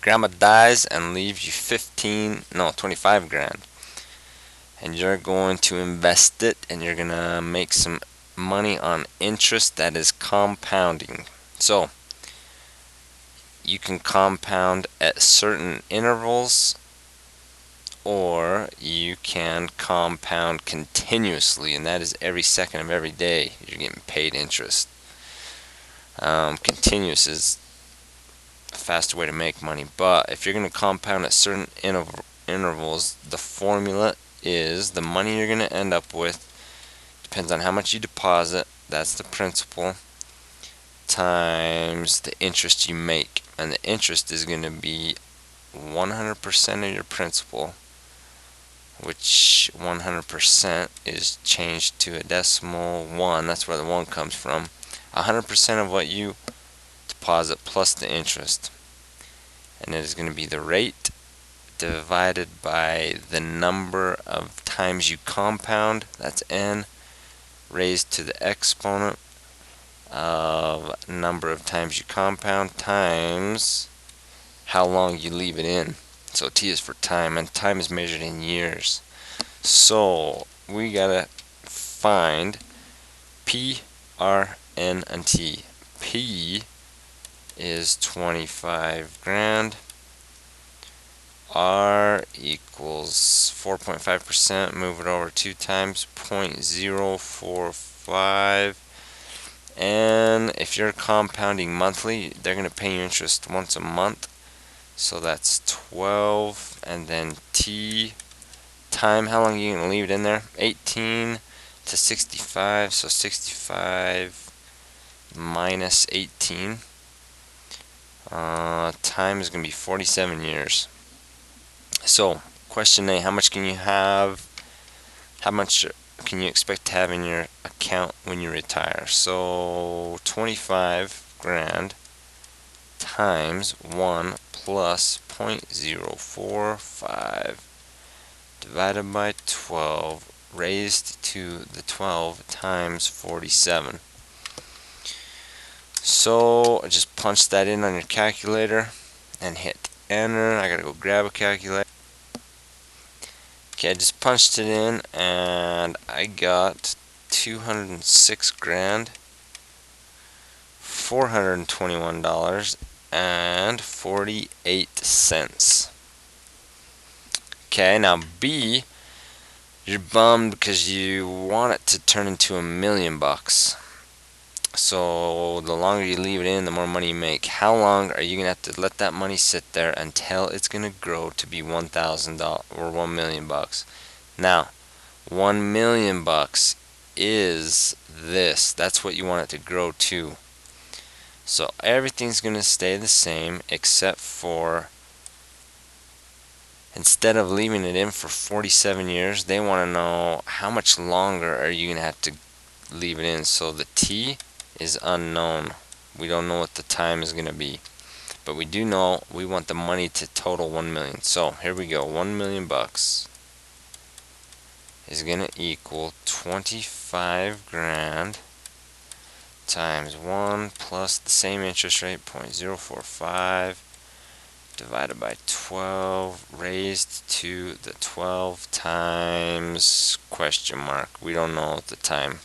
grandma dies and leaves you 25 grand. And you're going to invest it and you're going to make some money on interest that is compounding. So, you can compound at certain intervals, or you can compound continuously, and that is every second of every day you're getting paid interest. Continuous is a faster way to make money, but if you're going to compound at certain intervals, the formula is the money you're going to end up with depends on how much you deposit, that's the principal, times the interest you make. And the interest is going to be 100% of your principal, which 100% is changed to a decimal 1. That's where the 1 comes from. 100% of what you deposit plus the interest. And it is going to be the rate divided by the number of times you compound, that's n, raised to the exponent of number of times you compound times how long you leave it in. So T is for time, and time is measured in years. So we gotta find P, R, N, and T. P is 25 grand. R equals 4.5%. Move it over 2 times 0.045. And if you're compounding monthly, they're going to pay you interest once a month. So that's 12. And then T, time, how long are you going to leave it in there? 18 to 65. So 65 minus 18. Time is going to be 47 years. So, question A, how much can you have? How much can you expect to have in your account when you retire? So 25 grand times 1 plus 0.045 divided by 12 raised to the 12 times 47. So just punch that in on your calculator and hit enter. I gotta go grab a calculator. Okay, I just punched it in and I got 206 grand, $421 and 48 cents. Okay, now B, you're bummed because you want it to turn into $1,000,000. So the longer you leave it in, the more money you make. How long are you gonna have to let that money sit there until it's gonna grow to be $1,000 or $1,000,000? Now, $1,000,000 is this. That's what you want it to grow to. So everything's gonna stay the same except for, instead of leaving it in for 47 years, they want to know how much longer are you gonna have to leave it in. So the T is unknown. We don't know what the time is going to be, but we do know we want the money to total 1,000,000. So here we go. $1,000,000 is going to equal 25 grand times 1 plus the same interest rate, 0.045, divided by 12 raised to the 12 times question mark. We don't know the time.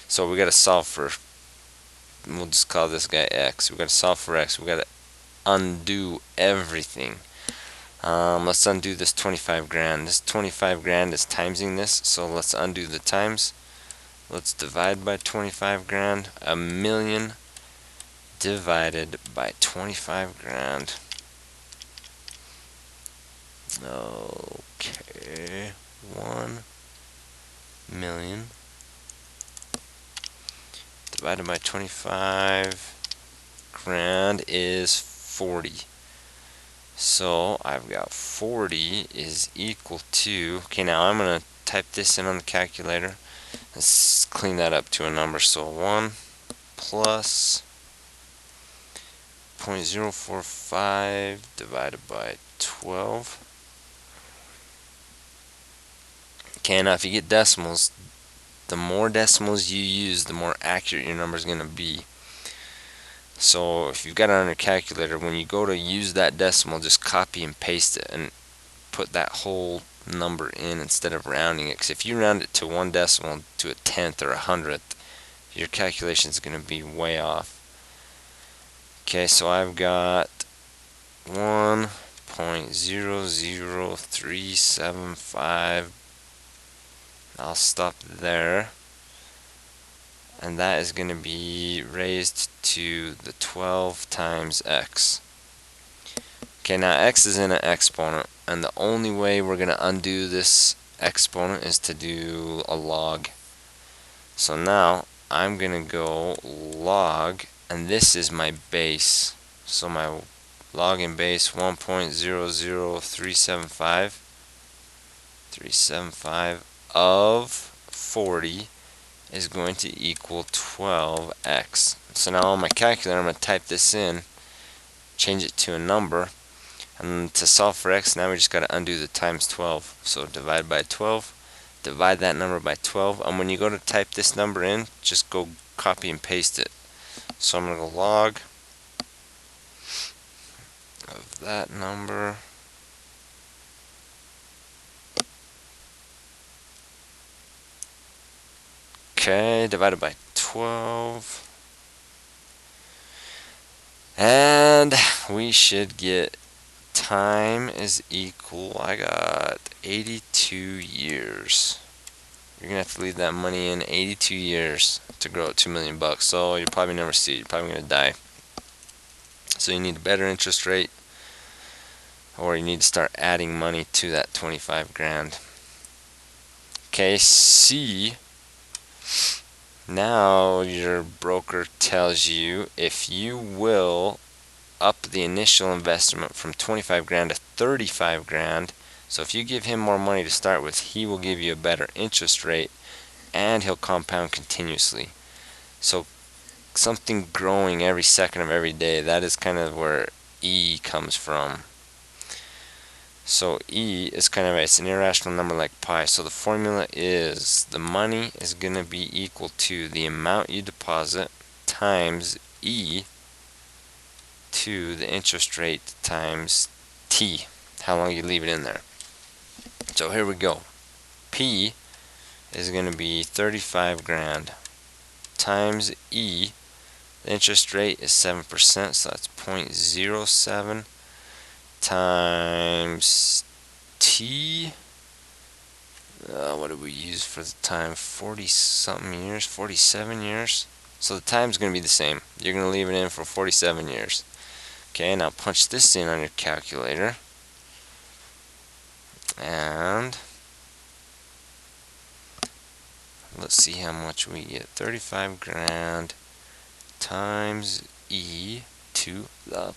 So we got to solve for, we'll just call this guy X. We got to solve for X. We got to undo everything. Let's undo this 25 grand. This 25 grand is timesing this, so let's undo the times. Let's divide by 25 grand. 1,000,000 divided by 25 grand. Okay, 1,000,000 divided by 25 grand is 40. So I've got 40 is equal to, okay, now I'm going to type this in on the calculator. Let's clean that up to a number. So 1 plus 0.045 divided by 12. Okay, now if you get decimals, the more decimals you use, the more accurate your number is going to be. So if you've got it on your calculator, when you go to use that decimal, just copy and paste it and put that whole number in instead of rounding it. Because if you round it to one decimal, to a tenth or a hundredth, your calculation is going to be way off. Okay, so I've got 1.00375. I'll stop there. And that is going to be raised to the 12 times x. Okay, now x is in an exponent, and the only way we're going to undo this exponent is to do a log. So now I'm going to go log, and this is my base. So my log and base 1.00375 of 40 is going to equal 12x. So now on my calculator, I'm going to type this in, change it to a number, and to solve for x, now we just got to undo the times 12. So divide by 12, divide that number by 12, and when you go to type this number in, just go copy and paste it. So I'm going to go log of that number. Okay, divided by 12. And we should get time is equal, I got 82 years. You're going to have to leave that money in 82 years to grow at $2 million. So you'll probably never see it. You're probably going to die. So you need a better interest rate, or you need to start adding money to that 25 grand. Okay, C. Now your broker tells you if you will up the initial investment from 25 grand to 35 grand. So if you give him more money to start with, he will give you a better interest rate, and he'll compound continuously. So something growing every second of every day, that is kind of where E comes from. So E is kind of, it's an irrational number like pi. So the formula is the money is going to be equal to the amount you deposit times E to the interest rate times T, how long you leave it in there. So here we go. P is going to be 35 grand times E. The interest rate is 7%, so that's 0.07 times T. What did we use for the time? 40 something years, 47 years. So the time's going to be the same. You're going to leave it in for 47 years. Okay, now punch this in on your calculator. And let's see how much we get. 35 grand times E to the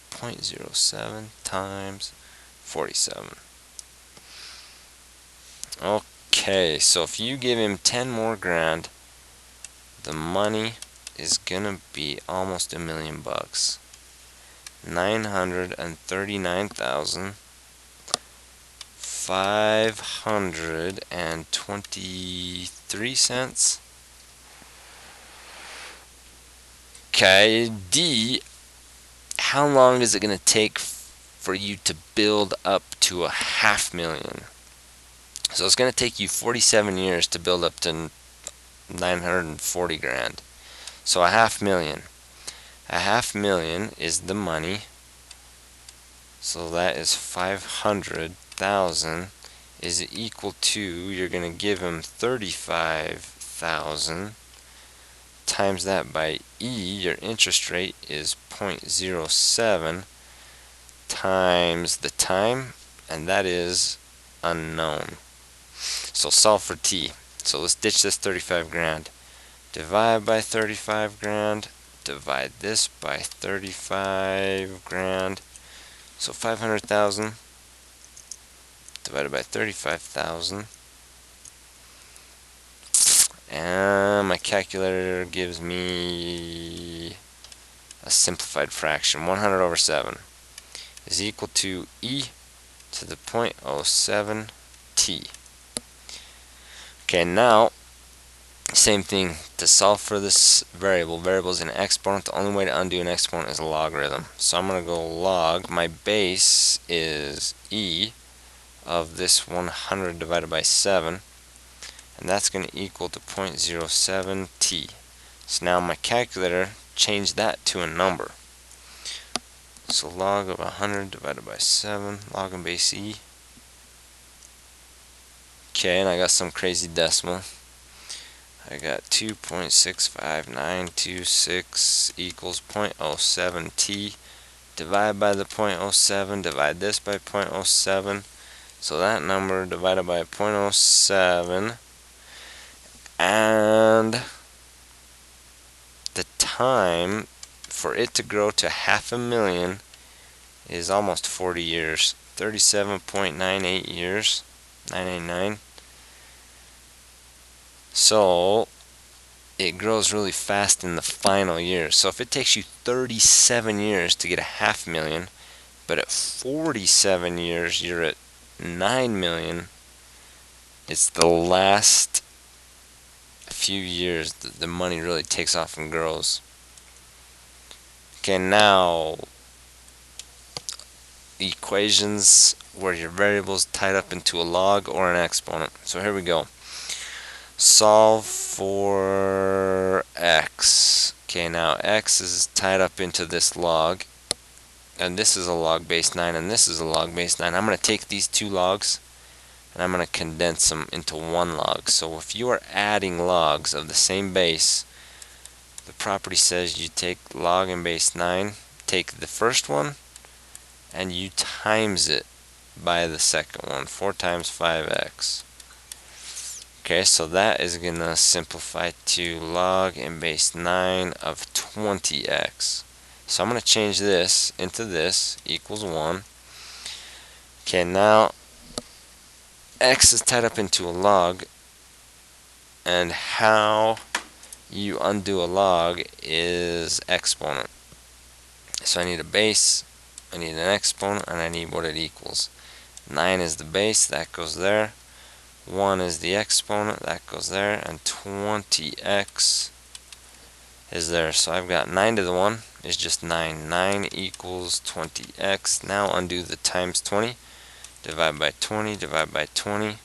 0.07 times 47. Okay, so if you give him 10 more grand, the money is gonna be almost $1 million. 939,523 cents. Okay, D, how long is it going to take for you to build up to a $500,000? So it's going to take you 47 years to build up to 940 grand. So a $500,000. A $500,000 is the money. So that is 500,000 is equal to, you're going to give him 35,000. Times that by E, your interest rate is 0.07 times the time, and that is unknown. So solve for T. So let's ditch this 35 grand. Divide by 35 grand. Divide this by 35 grand. So 500,000 divided by 35,000. And my calculator gives me a simplified fraction. 100 over 7 is equal to E to the 0.07 T. Okay, now Same thing, to solve for this variable is an exponent. The only way to undo an exponent is a logarithm. So I'm going to go log, my base is e of this 100 divided by 7, and that's going to equal to 0.07t. So now my calculator, change that to a number. So log of 100 divided by 7, log and base e. Okay, and I got some crazy decimal. I got 2.65926 equals 0.07t. Divide by the 0.07, divide this by 0.07. So that number divided by 0.07, and the time for it to grow to 500,000 is almost 40 years. 37.98 years, 989. So it grows really fast in the final years. So if it takes you 37 years to get 500,000, but at 47 years you're at 9 million, it's the last few years that the money really takes off and grows. Okay, now equations where your variable is tied up into a log or an exponent. So here we go. Solve for x. Okay, now x is tied up into this log, and this is a log base 9, and this is a log base 9. I'm going to take these two logs and I'm going to condense them into one log. So if you are adding logs of the same base, the property says you take log and base 9, take the first one, and you times it by the second one. 4 times 5x. Okay, so that is going to simplify to log and base 9 of 20x. So I'm going to change this into this, equals 1. Okay, now x is tied up into a log, and how you undo a log is exponent. So I need a base, I need an exponent, and I need what it equals. 9 is the base, that goes there. 1 is the exponent, that goes there, and 20x is there. So I've got 9 to the 1 is just 9. 9 equals 20x. Now undo the times 20. Divide by 20, divide by 20.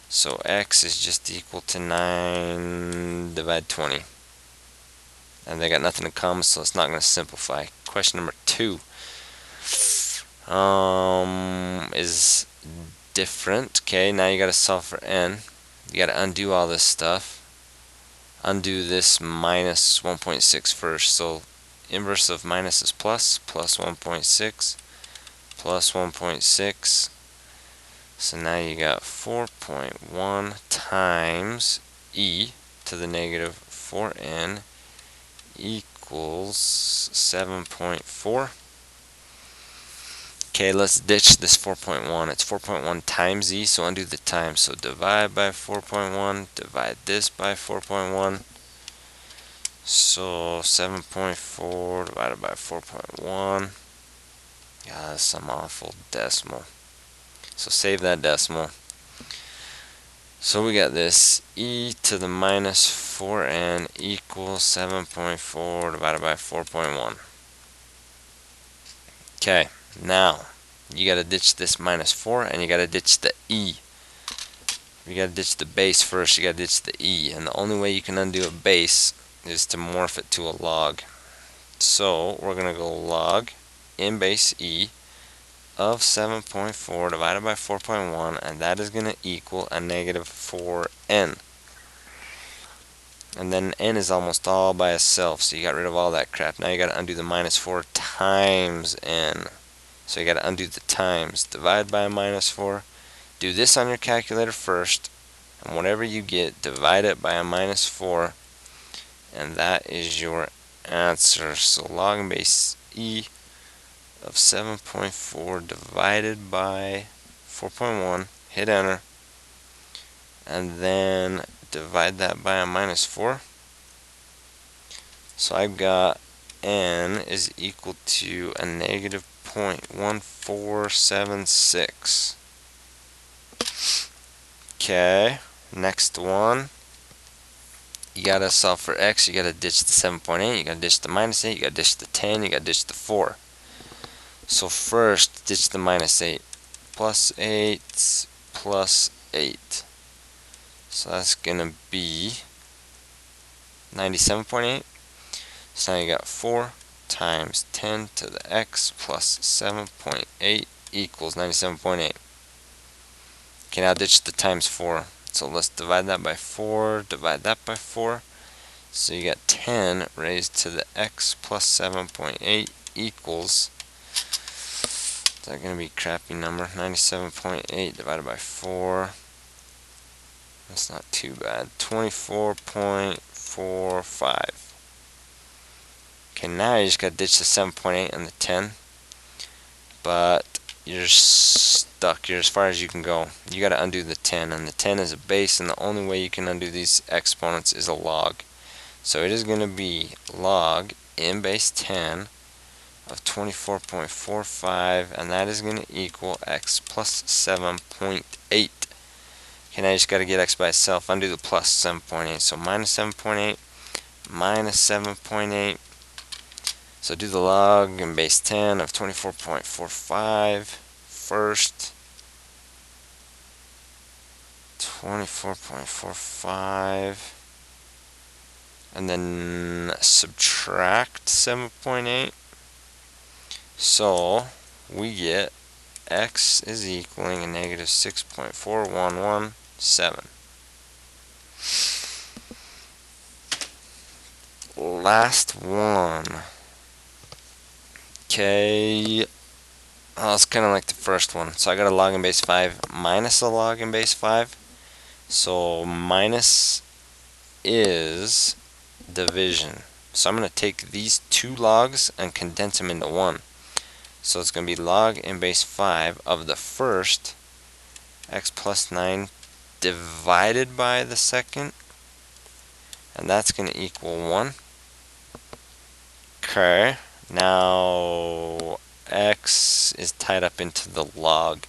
So x is just equal to 9 divide 20. And they got nothing in common, so it's not going to simplify. Question number 2 is different. Okay, now you got to solve for n. You got to undo all this stuff. Undo this minus 1.6 first. So inverse of minus is plus, plus 1.6, plus 1.6. So now you got 4.1 times e to the negative 4n equals 7.4. Okay, let's ditch this 4.1. It's 4.1 times e, so undo the times. So divide by 4.1, divide this by 4.1. So 7.4 divided by 4.1. Yeah, that's some awful decimal. So save that decimal. So we got this, e to the minus 4n equals 7.4 divided by 4.1. Okay, now you got to ditch this minus 4, and you got to ditch the e. You got to ditch the base first, you got to ditch the e. And the only way you can undo a base is to morph it to a log. So we're going to go log in base e of 7.4 divided by 4.1, and that is going to equal a negative 4n. And then n is almost all by itself, so you got rid of all that crap. Now you got to undo the minus 4 times n. So you got to undo the times. Divide by a minus 4. Do this on your calculator first, and whatever you get, divide it by a minus 4, and that is your answer. So log base e of 7.4 divided by 4.1, hit enter, and then divide that by a minus 4. So I've got n is equal to a negative 0.1476. Okay, next one. you gotta solve for x, you gotta ditch the 7.8, you gotta ditch the minus 8, you gotta ditch the 10, you gotta ditch the 4. So first, ditch the minus 8. Plus 8 plus 8. So that's gonna be 97.8. So now you got 4 times 10 to the x plus 7.8 equals 97.8. Okay, now ditch the times 4. So let's divide that by 4, divide that by 4. So you got 10 raised to the x plus 7.8 equals, is that going to be a crappy number? 97.8 divided by 4. That's not too bad. 24.45. Okay, now you just got to ditch the 7.8 and the 10. But you're stuck. You're as far as you can go. You got to undo the 10, and the 10 is a base, and the only way you can undo these exponents is a log. So it is going to be log in base 10 of 24.45, and that is going to equal x plus 7.8. Okay, now you just got to get x by itself. Undo the plus 7.8. So minus 7.8 minus 7.8. So do the log in base 10 of 24.45 first. 24.45. And then subtract 7.8. So we get x is equaling a negative 6.4117. Last one. Okay, it's kind of like the first one. So I got a log in base 5 minus a log in base 5. So minus is division. So I'm going to take these two logs and condense them into one. So it's going to be log in base 5 of the first, x plus 9 divided by the second, and that's going to equal 1. Okay, now x is tied up into the log.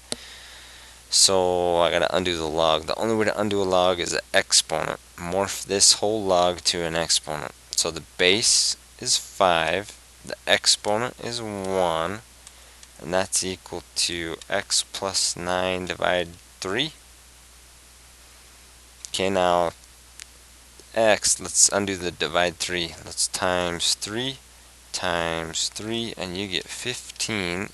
So I gotta undo the log. The only way to undo a log is an exponent. Morph this whole log to an exponent. So the base is 5, the exponent is 1, and that's equal to x plus 9 divided 3. Okay, now x, let's undo the divide 3. Let's times 3 times 3, and you get 15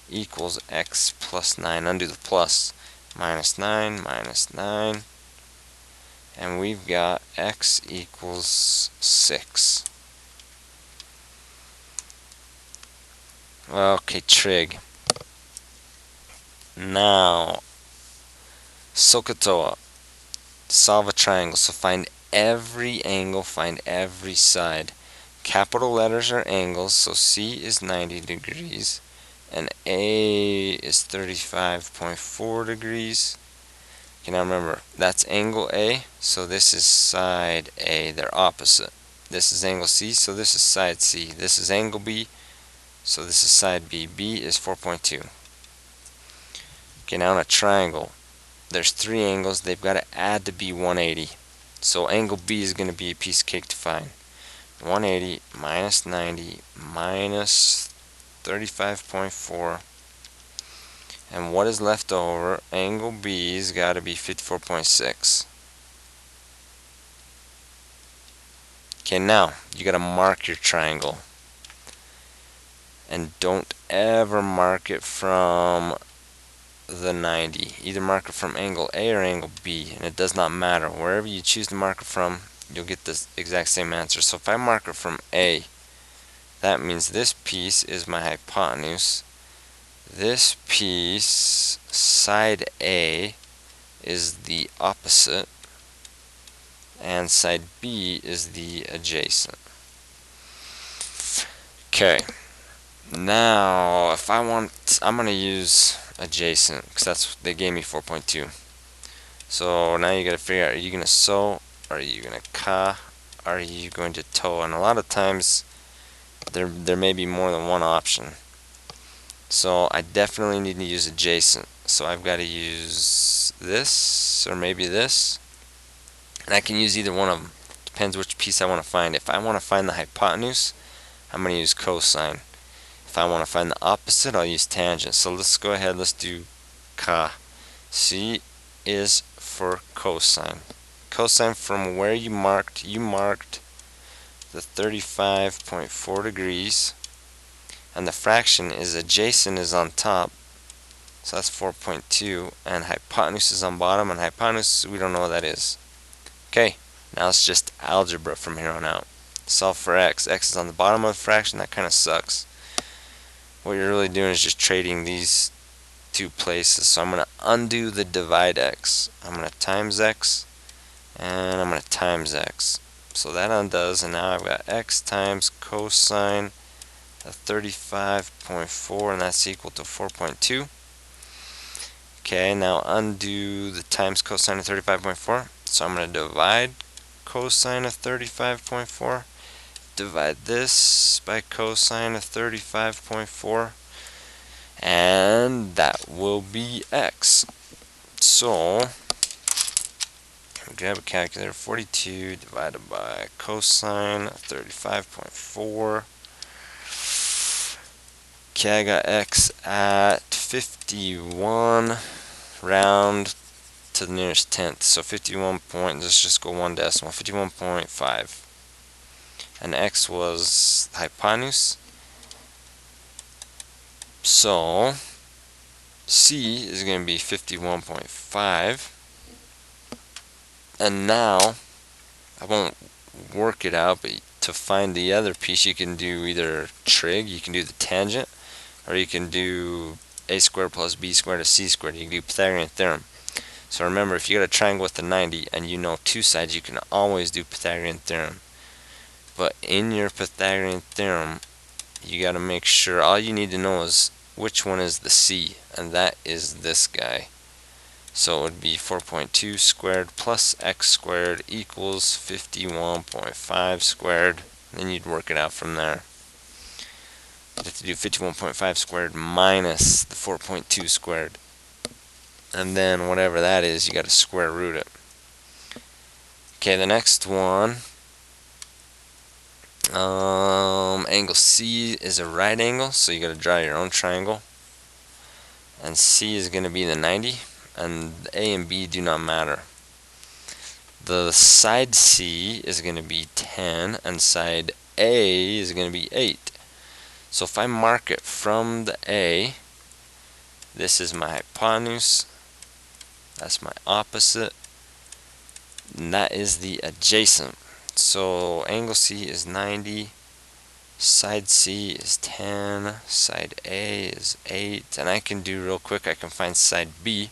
equals x plus 9. Undo the plus. Minus 9 minus 9. And we've got x equals 6. Okay, trig. Now, SOHCAHTOA. Solve a triangle. So find every angle, find every side. Capital letters are angles, so C is 90 degrees. And A is 35.4 degrees. Okay, now remember, that's angle A, so this is side A, they're opposite. This is angle C, so this is side C. This is angle B, so this is side B. B is 4.2. Okay, now in a triangle, there's 3 angles, they've got to add to be 180. So angle B is going to be a piece of cake to find. 180 minus 90 minus 35.4, and what is left over? Angle B's got to be 54.6. Okay, now you got to mark your triangle, and don't ever mark it from the 90. Either mark it from angle A or angle B, and it does not matter. Wherever you choose to mark it from, you'll get the exact same answer. So if I mark it from A, that means this piece is my hypotenuse. This piece, side A, is the opposite, and side B is the adjacent. Okay, now if I want, I'm going to use adjacent, because that's, they gave me 4.2. So now you got to figure out, are you going to sew, are you going to ka, are you going to toe? And a lot of times there may be more than one option. So I definitely need to use adjacent. So I've got to use this, or maybe this. And I can use either one of them. Depends which piece I want to find. If I want to find the hypotenuse, I'm going to use cosine. If I want to find the opposite, I'll use tangent. So let's go ahead, let's do ca. C is for cosine. Cosine from where you marked the 35.4 degrees, and the fraction is adjacent is on top, so that's 4.2, and hypotenuse is on bottom, and hypotenuse, we don't know what that is. Okay, now it's just algebra from here on out. Solve for x. X is on the bottom of the fraction. That kind of sucks. What you're really doing is just trading these two places. So I'm going to undo the divide x. I'm going to times x, and I'm going to times x. So that undoes, and now I've got x times cosine of 35.4, and that's equal to 4.2. Okay, now undo the times cosine of 35.4. So I'm going to divide cosine of 35.4. Divide this by cosine of 35.4. And that will be x. So, grab a calculator. 42 divided by cosine of 35.4. Okay, I got x at 51, round to the nearest tenth, so 51 point, let's just go one decimal, 51.5, and x was hypotenuse, so C is going to be 51.5, and now I won't work it out, but to find the other piece you can do either trig, you can do the tangent, or you can do a squared plus b squared is c squared. You can do Pythagorean Theorem. So remember, if you got a triangle with a 90 and you know two sides, you can always do Pythagorean Theorem. But in your Pythagorean Theorem, you got to make sure, all you need to know is which one is the c, and that is this guy. So it would be 4.2 squared plus x squared equals 51.5 squared. Then you'd work it out from there. You have to do 51.5 squared minus the 4.2 squared. And then whatever that is, you got to square root it. Okay, the next one, angle C is a right angle, so you got to draw your own triangle. And C is going to be the 90, and A and B do not matter. The side C is going to be 10, and side A is going to be 8. So if I mark it from the A, this is my hypotenuse, that's my opposite, and that is the adjacent. So angle C is 90, side C is 10, side A is 8, and I can do real quick, I can find side B.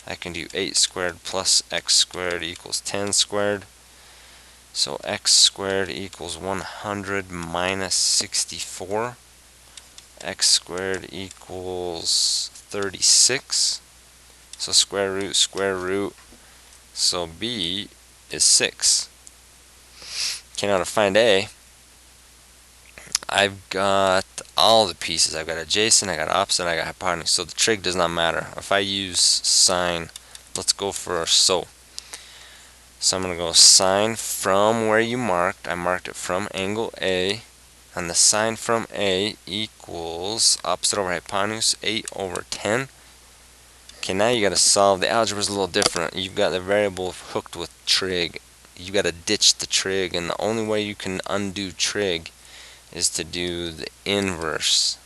I can do 8 squared plus x squared equals 10 squared. So x squared equals 100 minus 64. X squared equals 36. So square root. So B is 6. Okay, now to find A, I've got all the pieces. I've got adjacent, I got opposite, I got hypotenuse. So the trig does not matter. If I use sine, let's go for so. So I'm going to go sine from where you marked. I marked it from angle A. And the sine from A equals opposite over hypotenuse, 8 over 10. Okay, now you got to solve. The algebra is a little different. You've got the variable hooked with trig. You got to ditch the trig, and the only way you can undo trig is to do the inverse.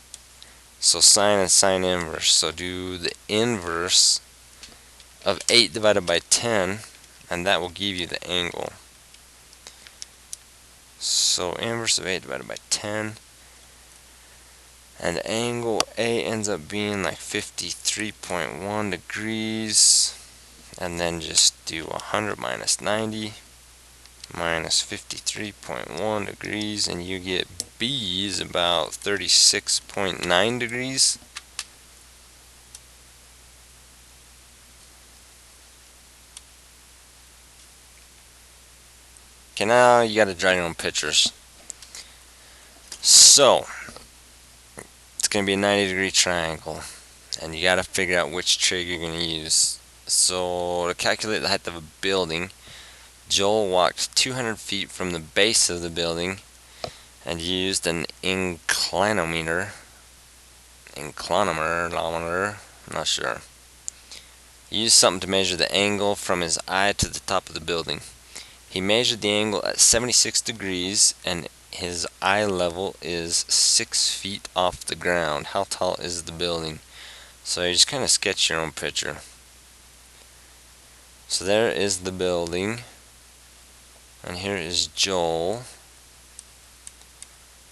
So sine and sine inverse. So do the inverse of 8 divided by 10, and that will give you the angle. So inverse of 8 divided by 10, and angle A ends up being like 53.1 degrees, and then just do 100 minus 90 minus 53.1 degrees, and you get B is about 36.9 degrees. Okay, now you got to draw your own pictures. So it's going to be a 90-degree triangle, and you got to figure out which trig you're going to use. So to calculate the height of a building, Joel walked 200 feet from the base of the building and used an inclinometer, I'm not sure. He used something to measure the angle from his eye to the top of the building. He measured the angle at 76 degrees and his eye level is 6 feet off the ground. How tall is the building? So you just kind of sketch your own picture. So there is the building, and here is Joel,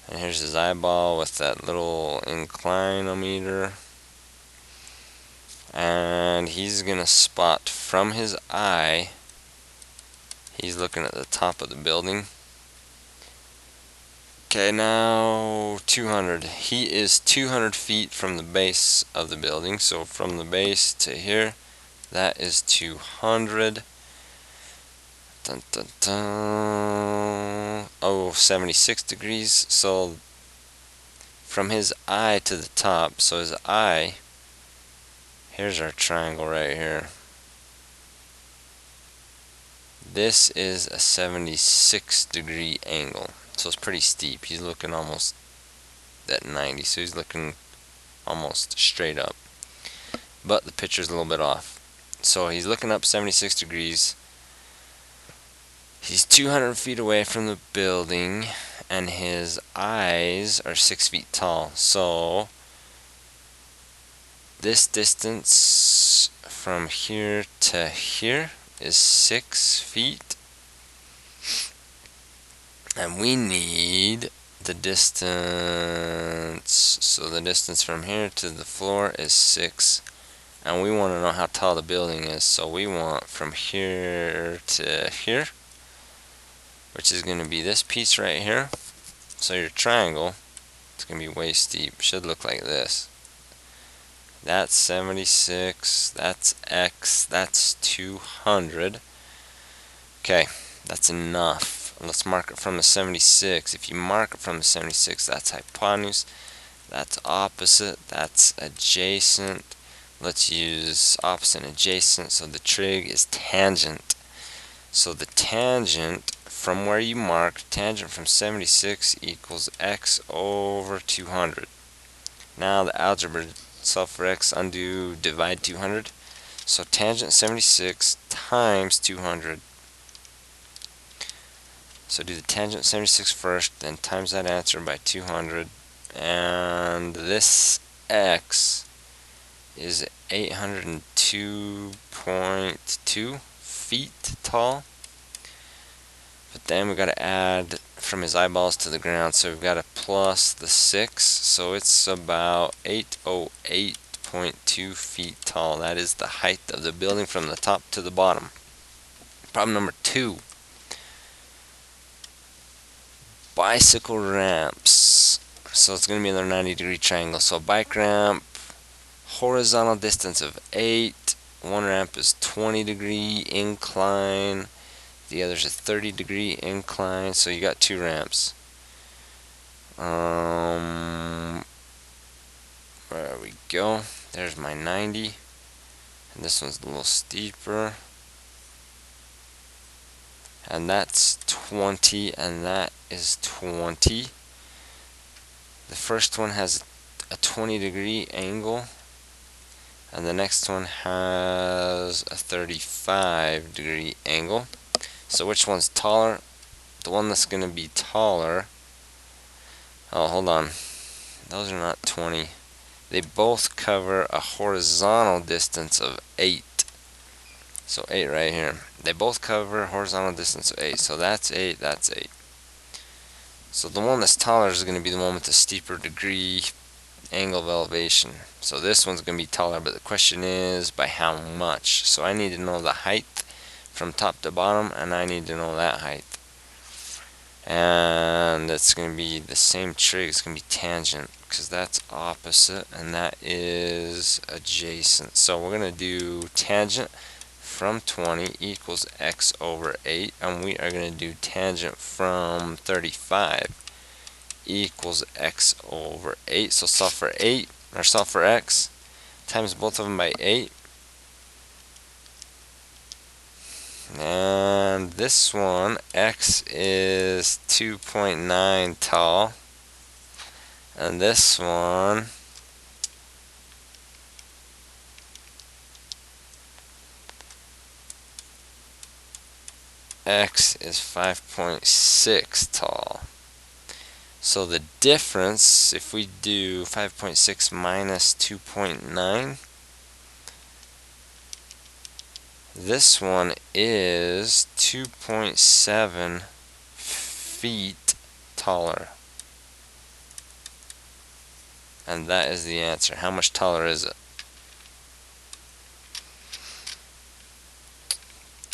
and here's his eyeball with that little inclinometer, and he's gonna spot from his eye, he's looking at the top of the building. Okay, now 200. He is 200 feet from the base of the building, so from the base to here, that is 200. Dun, dun, dun. Oh, 76 degrees. So from his eye to the top, so his eye, here's our triangle right here. This is a 76 degree angle. So it's pretty steep. He's looking almost at 90, so he's looking almost straight up. But the picture's a little bit off. So he's looking up 76 degrees. He's 200 feet away from the building, and his eyes are 6 feet tall. So this distance from here to here is 6 feet. And we need the distance. So the distance from here to the floor is 6. And we want to know how tall the building is, so we want from here to here, which is going to be this piece right here. So your triangle, it's going to be way steep. Should look like this. That's 76, that's X, that's 200. Okay, that's enough. Let's mark it from the 76. If you mark it from the 76, that's hypotenuse, that's opposite, that's adjacent. Let's use opposite and adjacent, so the trig is tangent. So the tangent from where you mark, tangent from 76 equals x over 200. Now the algebra, solve for x, undo, divide 200. So tangent 76 times 200. So do the tangent 76 first, then times that answer by 200. And this x is 802.2 feet tall. But then we got to add from his eyeballs to the ground, so we've got to plus the 6, so it's about 808.2 feet tall. That is the height of the building from the top to the bottom. Problem number 2. Bicycle ramps. So it's going to be another 90-degree triangle. So bike ramp, horizontal distance of 8. One ramp is 20-degree incline. The other's a 30-degree incline. So you got 2 ramps. There we go. There's my 90. And this one's a little steeper. And that's 20, and that is 20. The first one has a 20-degree angle, and the next one has a 35-degree angle. So which one's taller? The one that's going to be taller. Oh, hold on. Those are not 20. They both cover a horizontal distance of 8. So 8 right here. They both cover a horizontal distance of 8. So that's 8, that's 8. So the one that's taller is going to be the one with the steeper degree angle of elevation. So this one's going to be taller, but the question is by how much? So I need to know the height from top to bottom, and I need to know that height. And it's going to be the same trig. It's going to be tangent, because that's opposite, and that is adjacent. So we're going to do tangent from 20 equals x over 8, and we are going to do tangent from 35 equals x over 8. So solve for 8, or solve for x, times both of them by 8. And this one, x is 2.9 tall. And this one, x is 5.6 tall. So the difference, if we do 5.6 minus 2.9, this one is 2.7 feet taller. And that is the answer. How much taller is it?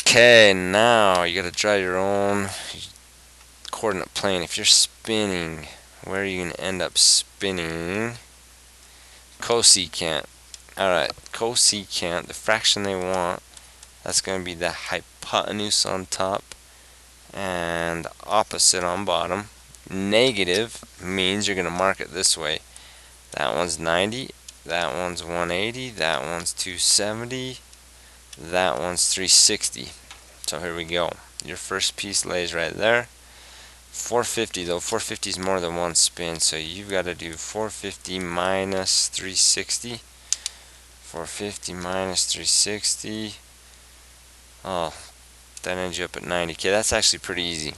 Okay, now you gotta draw your own coordinate plane. If you're spinning, where are you gonna end up spinning? Cosecant. Alright, cosecant, the fraction they want, that's gonna be the hypotenuse on top and opposite on bottom. Negative means you're gonna mark it this way. That one's 90, that one's 180, that one's 270, that one's 360. So here we go. Your first piece lays right there. 450 though, 450 is more than one spin, so you've got to do 450 minus 360. 450 minus 360. Oh, that ends you up at 90. Okay, that's actually pretty easy.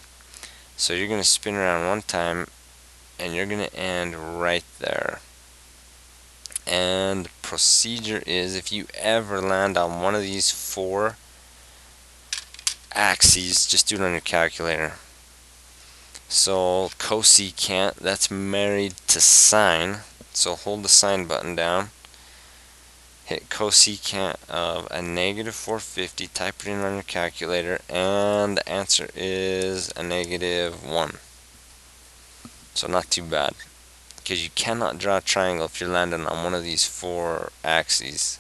So you're going to spin around one time, and you're going to end right there. And the procedure is, if you ever land on one of these four axes, just do it on your calculator. So cosecant, that's married to sine. So hold the sine button down. Hit cosecant of a negative 450. Type it in on your calculator, and the answer is a negative 1. So not too bad, because you cannot draw a triangle if you're landing on one of these four axes.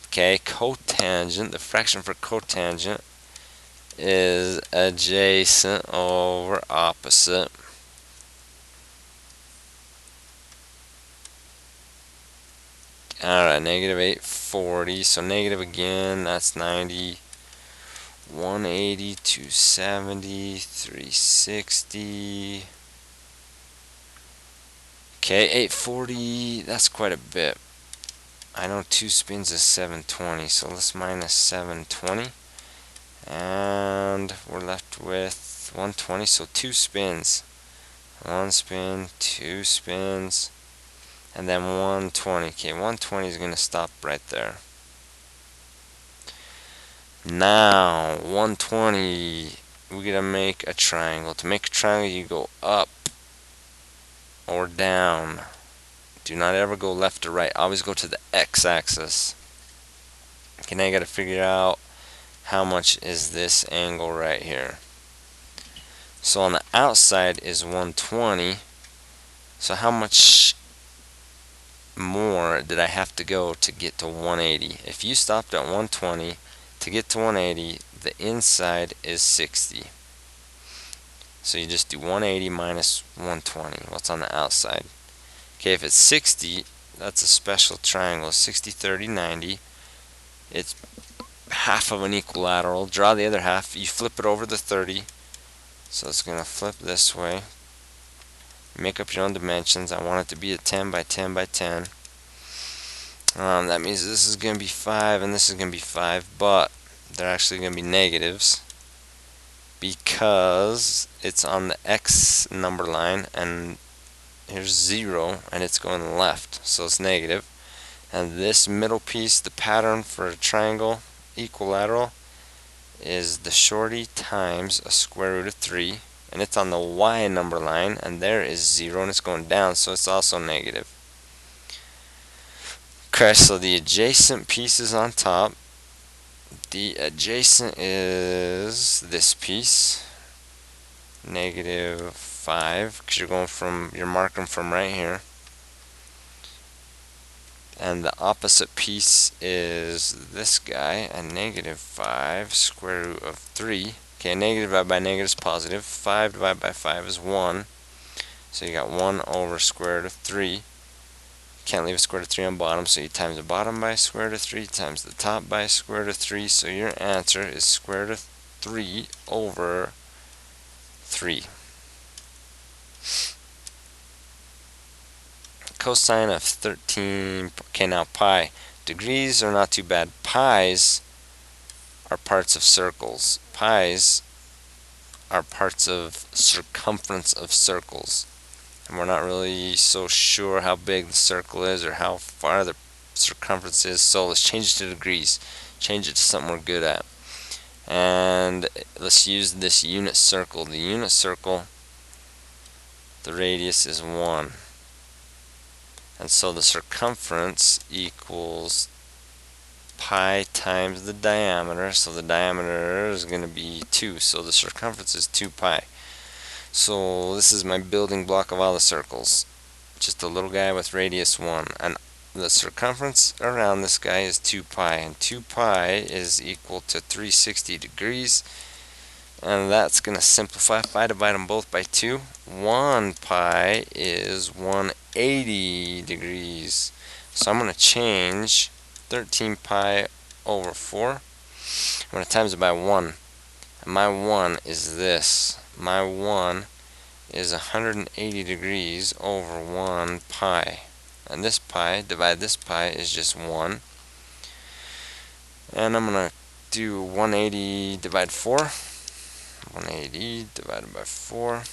Okay, cotangent, the fraction for cotangent is adjacent over opposite. Alright, negative 840, so negative again, that's 90, 180, 270, 360. Okay, 840, that's quite a bit. I know 2 spins is 720, so let's minus 720. And we're left with 120, so 2 spins. 1 spin, 2 spins, and then 120. Okay, 120 is going to stop right there. Now, 120, we gotta make a triangle. To make a triangle, you go up or down. Do not ever go left or right. Always go to the x-axis. Okay, now you gotta figure out how much is this angle right here. So on the outside is 120. So how much more did I have to go to get to 180? If you stopped at 120, to get to 180, the inside is 60. So you just do 180 minus 120. What's on the outside? Okay, if it's 60, that's a special triangle. 60, 30, 90. It's half of an equilateral. Draw the other half. You flip it over the 30. So it's going to flip this way. Make up your own dimensions. I want it to be a 10 by 10 by 10. That means this is going to be 5 and this is going to be 5, but they're actually going to be negatives because it's on the x number line, and here's 0 and it's going left, so it's negative. And this middle piece, the pattern for a triangle equilateral, is the shorty times a square root of 3, and it's on the y number line, and there is 0 and it's going down, so it's also negative. Okay, so the adjacent piece is on top. The adjacent is this piece, negative 5, because you're marking from right here. And the opposite piece is this guy, a negative 5, square root of 3. Okay, negative divided by negative is positive. 5 divided by 5 is 1. So you got 1 over square root of 3. Can't leave a square root of 3 on bottom, so you times the bottom by square root of 3 times the top by square root of 3, so your answer is square root of 3 over 3. Cosine of 13, okay, now pi. Degrees are not too bad. Pi's are parts of circles. Pi's are parts of circumference of circles. And we're not really so sure how big the circle is or how far the circumference is, so let's change it to degrees. Change it to something we're good at. And let's use this unit circle. The unit circle, the radius is 1. And so the circumference equals pi times the diameter. So the diameter is going to be 2. So the circumference is 2 pi. So this is my building block of all the circles. Just a little guy with radius 1. And the circumference around this guy is 2 pi. And 2 pi is equal to 360 degrees. And that's going to simplify. If I divide them both by 2, 1 pi is 180 degrees. So I'm going to change 13 pi over 4. I'm going to times it by 1. And my 1 is this. My 1 is 180 degrees over 1 pi. And this pi, divide this pi, is just 1. And I'm going to do 180 divide 4. 180 divided by 4.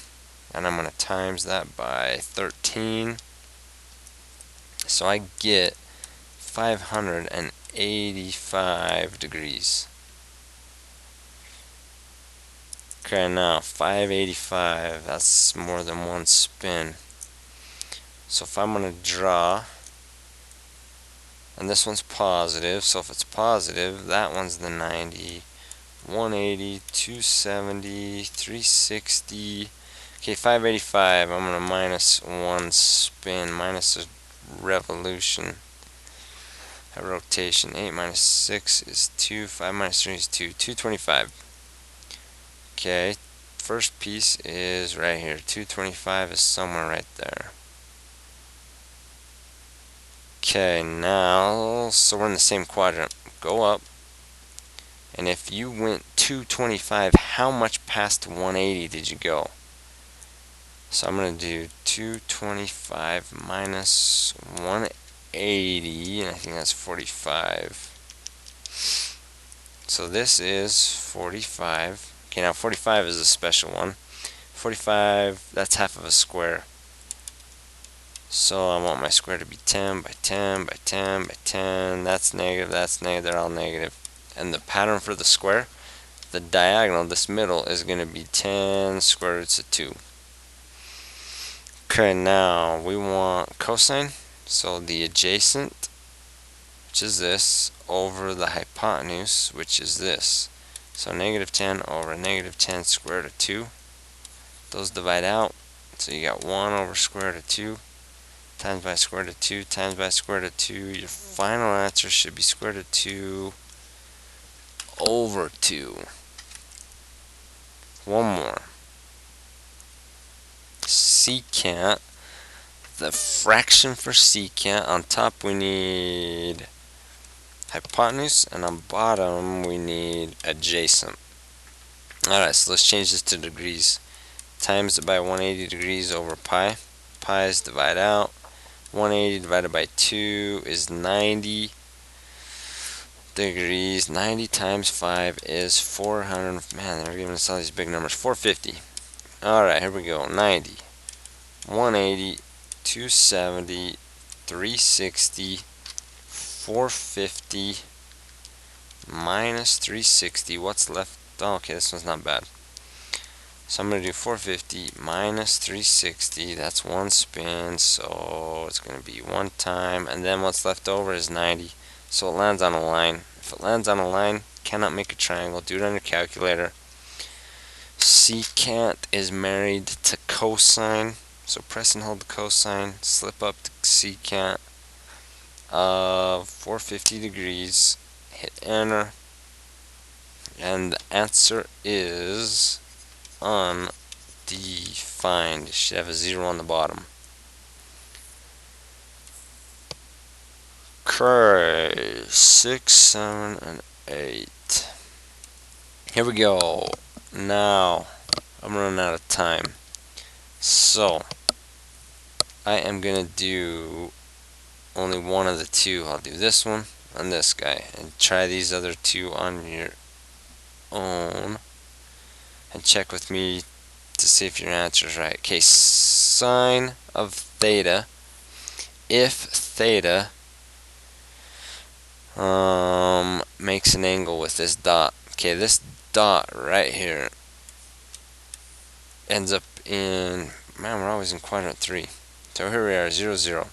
And I'm going to times that by 13. So I get 585 degrees. Okay, now 585, that's more than one spin. So if I'm going to draw, and this one's positive, so if it's positive, that one's the 90, 180, 270, 360. Okay, 585, I'm going to minus one spin, minus a revolution, a rotation. 8 minus 6 is 2, 5 minus 3 is 2, 225. Okay, first piece is right here. 225 is somewhere right there. Okay, now, so we're in the same quadrant. Go up, and if you went 225, how much past 180 did you go? So I'm going to do 225 minus 180, and I think that's 45. So this is 45. Okay, now 45 is a special one. 45, that's half of a square. So I want my square to be 10 by 10 by 10 by 10. That's negative, they're all negative. And the pattern for the square, the diagonal, this middle, is going to be 10 square roots of 2. Okay, now we want cosine. So the adjacent, which is this, over the hypotenuse, which is this. So negative 10 over negative 10 square root of 2. Those divide out. So you got 1 over square root of 2 times by square root of 2 times by square root of 2. Your final answer should be square root of 2 over 2. One more. Secant. The fraction for secant. On top we need hypotenuse, and on bottom we need adjacent. Alright, so let's change this to degrees. Times it by 180 degrees over pi. Pi's divide out. 180 divided by 2 is 90 degrees. 90 times 5 is 400. Man, they're giving us all these big numbers. 450. Alright, here we go. 90, 180, 270, 360, 450, minus 360. What's left? Oh, okay, this one's not bad. So I'm going to do 450 minus 360. That's one spin, so it's going to be one time. And then what's left over is 90. So it lands on a line. If it lands on a line, cannot make a triangle. Do it on your calculator. Secant is married to cosine. So press and hold the cosine. Slip up to secant of 450 degrees. Hit enter. And the answer is undefined. It should have a 0 on the bottom. Okay, 6, 7, and 8. Here we go. Now, I'm running out of time. So, I am going to do only one of the two. I'll do this one and this guy. And try these other two on your own. And check with me to see if your answer is right. Okay, sine of theta. If theta makes an angle with this dot. Okay, this dot right here ends up in, man, we're always in quadrant 3. So here we are, 0, 0.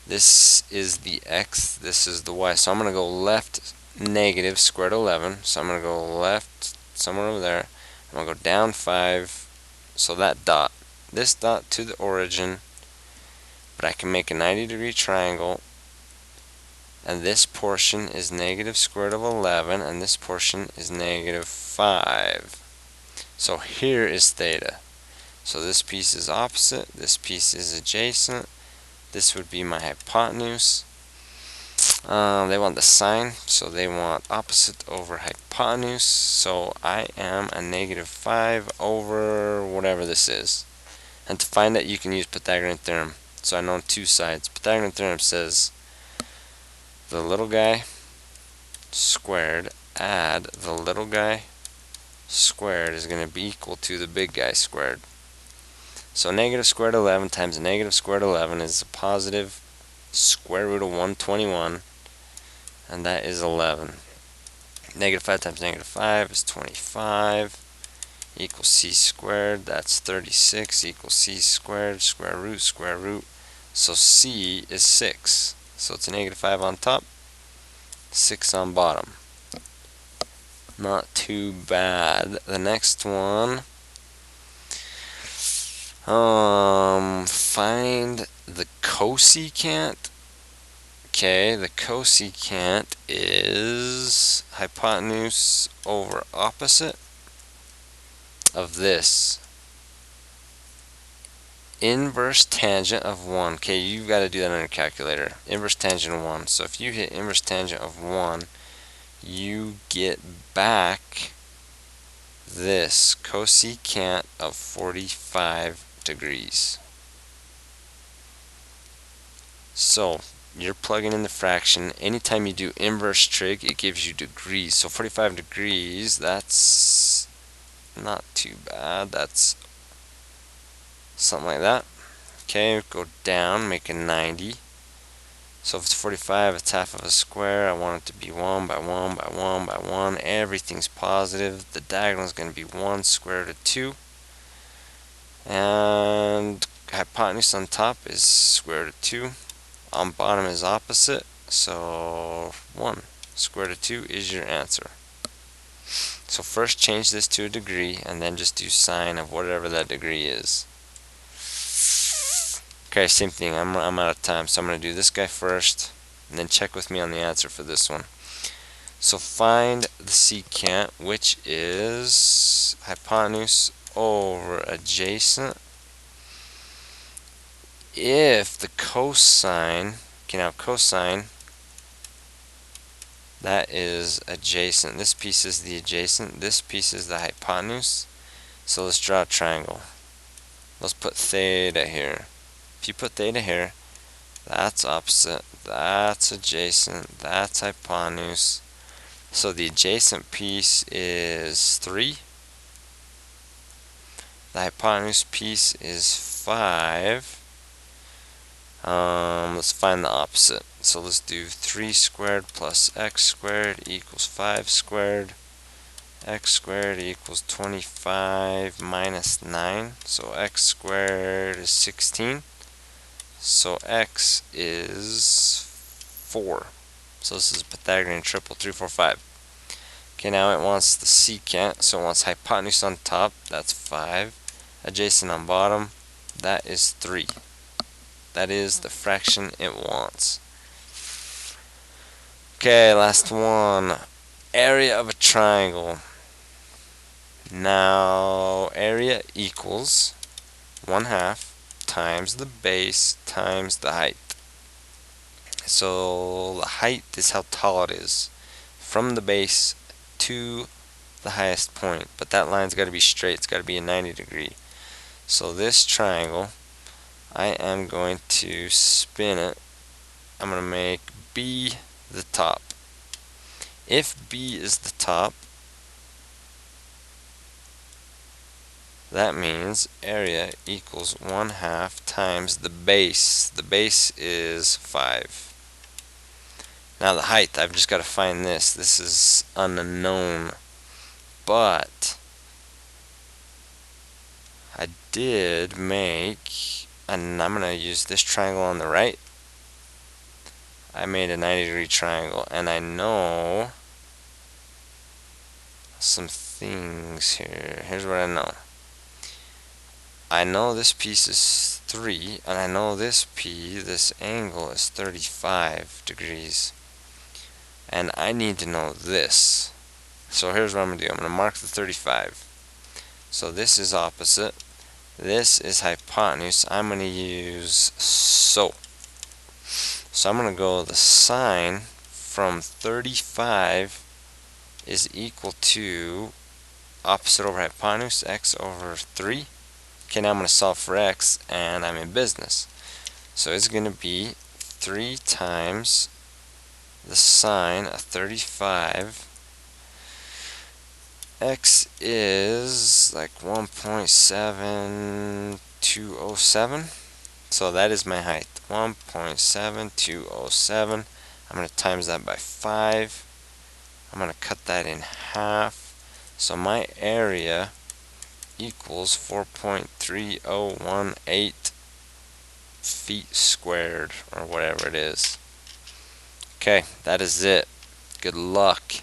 This is the x, this is the y. So I'm going to go left negative square root of 11. So I'm going to go left somewhere over there. I'm going to go down 5. So that dot, this dot to the origin. But I can make a 90-degree triangle. And this portion is negative square root of 11. And this portion is negative 5. So here is theta. So this piece is opposite, this piece is adjacent. This would be my hypotenuse. They want the sine, so they want opposite over hypotenuse. So I am a negative 5 over whatever this is. And to find that, you can use Pythagorean Theorem. So I know two sides. Pythagorean Theorem says the little guy squared add the little guy squared is going to be equal to the big guy squared. So negative square root of 11 times negative square root of 11 is a positive square root of 121, and that is 11. Negative 5 times negative 5 is 25, equals c squared, that's 36, equals c squared, square root, so c is 6. So it's a negative 5 on top, 6 on bottom. Not too bad. The next one, find the cosecant. Okay, the cosecant is hypotenuse over opposite of this. Inverse tangent of 1. Okay, you've got to do that on your calculator. Inverse tangent of 1. So if you hit inverse tangent of 1, you get back this cosecant of 45 degrees. So you're plugging in the fraction. Anytime you do inverse trig, it gives you degrees. So 45 degrees, that's not too bad. That's something like that. Okay, go down, make a 90. So if it's 45, it's half of a square. I want it to be 1 by 1 by 1 by 1. Everything's positive. The diagonal is going to be 1 square root of 2. And hypotenuse on top is square root of 2. On bottom is opposite. So 1 square root of 2 is your answer. So first change this to a degree, and then just do sine of whatever that degree is. Okay, same thing. I'm out of time, so I'm going to do this guy first, and then check with me on the answer for this one. So find the secant, which is hypotenuse over adjacent. If the cosine, okay, now cosine, that is adjacent. This piece is the adjacent. This piece is the hypotenuse. So let's draw a triangle. Let's put theta here. If you put theta here, that's opposite, that's adjacent, that's hypotenuse. So the adjacent piece is 3. The hypotenuse piece is 5. Let's find the opposite. So let's do 3 squared plus x squared equals 5 squared. X squared equals 25 minus 9. So x squared is 16. So x is 4. So this is Pythagorean triple, 3, 4, 5. Okay, now it wants the secant, so it wants hypotenuse on top, that's 5. Adjacent on bottom, that is 3. That is the fraction it wants. Okay, last one. Area of a triangle. Now, area equals 1/2 times the base times the height. So the height is how tall it is from the base to the highest point, but that line's got to be straight. It's got to be a 90-degree. So this triangle, I am going to spin it. I'm going to make B the top. If B is the top, that means area equals 1/2 times the base. The base is 5. Now the height, I've just got to find this. This is unknown. But I did make, and I'm going to use this triangle on the right. I made a 90-degree triangle, and I know some things here. Here's what I know. I know this piece is 3, and I know this angle is 35 degrees. And I need to know this. So here's what I'm going to do. I'm going to mark the 35. So this is opposite. This is hypotenuse. I'm going to use so. So I'm going to go the sine from 35 is equal to opposite over hypotenuse, x over 3. Okay, now I'm going to solve for x, and I'm in business. So it's going to be 3 times the sine of 35. X is like 1.7207. So that is my height, 1.7207. I'm going to times that by 5. I'm going to cut that in half. So my area equals 4.3018 feet squared, or whatever it is. Okay, that is it. Good luck.